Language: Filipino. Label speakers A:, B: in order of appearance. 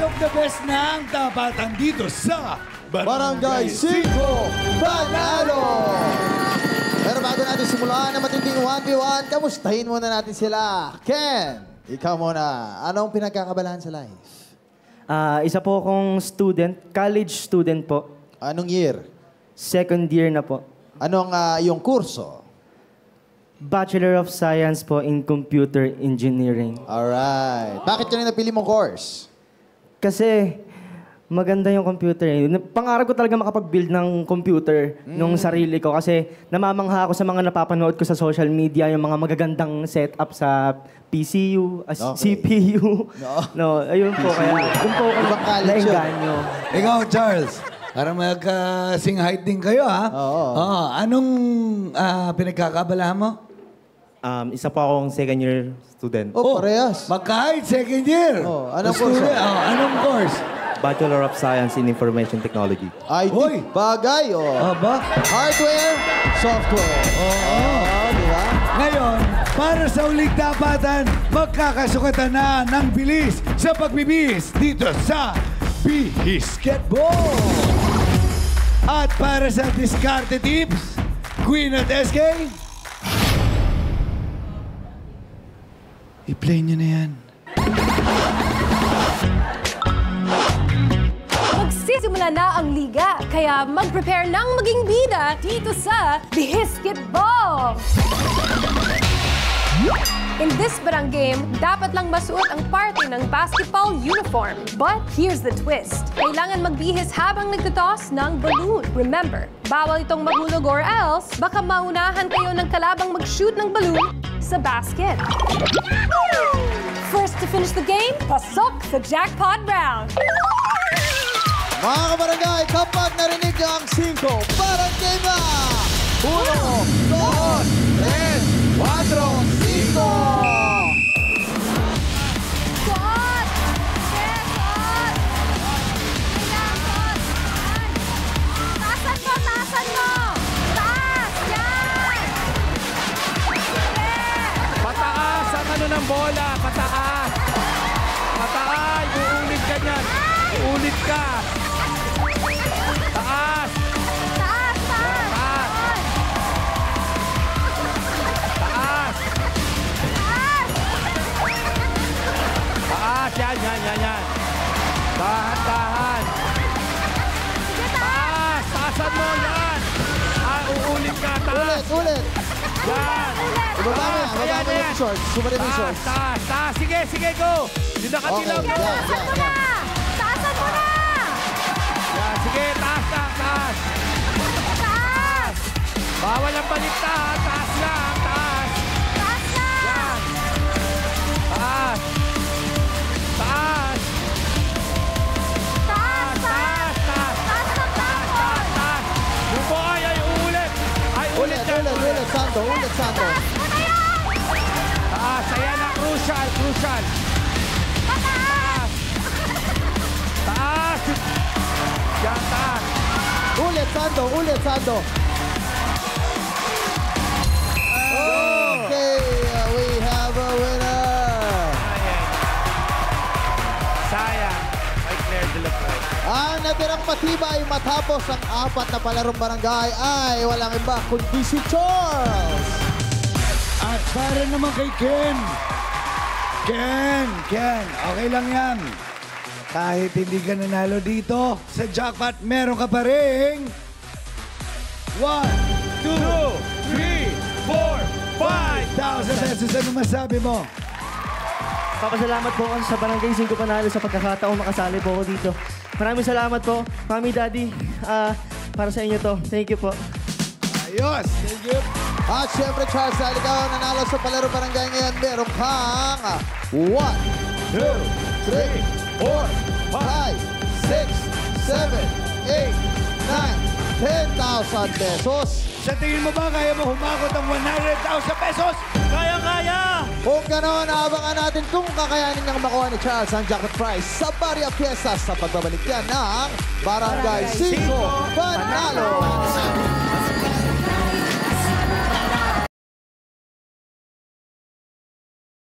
A: of the best ng tapatan dito sa
B: Barangay 5 Panalo! Pero bago natin simulan na matinding 1v1, kamustahin muna natin sila. Ken, ikaw muna. Anong pinagkakabalahan sa life?
C: Isa po akong student, college student po.
B: Anong year?
C: Second year na po.
B: Anong iyong kurso?
C: Bachelor of Science po in Computer Engineering.
B: Alright. Bakit yun yung napili mong course?
C: Kasi maganda yung computer. Pangarap ko talaga makapag-build ng computer nung sarili ko kasi namamangha ako sa mga napapanood ko sa social media, yung mga magagandang setup sa PCU, CPU. No, ayun po. Kaya yun po ako naengganyo.
A: Ikaw, Charles, para magka-sing height din kayo, ha? Oo. Anong pinagkakabalahan mo?
D: Isa po akong second year student.
B: Oh, parehas.
A: Magka-height, second year.
B: Oh, anong course?
A: Anong course?
D: Bachelor of Science in Information Technology.
B: IT.
A: Hoy!
B: Bagay, oh.
A: Aba?
B: Hardware, software.
A: Oo.
B: Di ba?
A: Ngayon, para sa uling tapatan, magkakasukatan na ng bilis sa pagbibihis dito sa Bihisketball. At para sa diskarte tips, Queen at SK, i-play nyo na yan.
E: Magsisimula na ang liga, kaya mag-prepare ng maging bida dito sa Bihisketball! In this barang game, dapat lang masuot ang parte ng basketball uniform. But here's the twist. Kailangan magbihis habang nagtotoss ng balloon. Remember, bawal itong mahulog or else baka maunahan kayo ng kalabang mag-shoot ng balloon sa basket. First to finish the game, pasok sa jackpot round.
B: Mga kabarangay, kapag narinig niyo ang 5, parang game na! 1, 2, 3, 4, 5!
E: Suot! Yes, suot! Kailangan suot! Taasan mo, taasan mo! Taas! Yan!
F: Pataas ang ano ng bola, pataas. Pataas, uulit ka niyan. Uulit ka. Taas.
E: Taas! Taas!
F: Taas. Taas.
E: Taas!
F: Taas, yan. Dahan, dahan.
E: Sige, taas!
F: Taas, taasan mo, yan. Uulit ka, taas.
B: Ulit!
F: Yan.
B: Ibaba mo
F: Ayan,
B: yung
F: ayan.
B: shorts. Sumalit yung shorts.
F: Taas. Sige, go. Yung nakatilaw
B: Okay,
F: mo.
E: Taasan mo na! Taasan mo na!
F: Yan, sige, taas.
E: Taas!
F: Bawal ang baliktad, taas lang, taas.
E: Taas na!
F: Yan. Taas. Taas.
E: Taas! Taas!
F: Taas.
E: Taas ng tapon!
F: Taas. Yung po ay uulit.
B: Ulit, Sandro.
E: Taas mo na yan!
F: Taas. Ayan na, crucial.
E: Pataas!
F: Taas. Yan, taas.
B: Ulit, Sando. Okay, we have a winner.
F: Sayang. Ay, Claire de la Cruz.
B: Ang natirang matibay matapos ang 4 na palarong barangay ay walang iba kundi si Charles.
A: At para naman kay Ken. Ken, okay lang yan. Kahit hindi ka nanalo dito, sa jackpot meron ka pa rin 1, 2, 3, 4, 5,000 pesos. Ano masabi mo?
C: Papasalamat po ako sa Barangay 5 Panalo sa pagkakataong makasali po ako dito. Maraming salamat po, Mami, Daddy, para sa inyo to. Thank you po.
A: Ayos! Thank you.
B: At syempre, Charles, dahil ikaw ang nanalo sa palaro barangay ngayon, meron kang 1, 2, 3, 4, 5, 6, 7, 8, 9, 10,000 pesos.
A: Sa tingin mo ba kaya mo humakot ang 100,000 pesos?
F: Kaya!
B: Kung ganoon, abangan natin kung kakayanin niyang makuha ni Charles ang jacket prize sa Barya Fiesta sa pagbabalik yan ng Barangay 5 Panalo.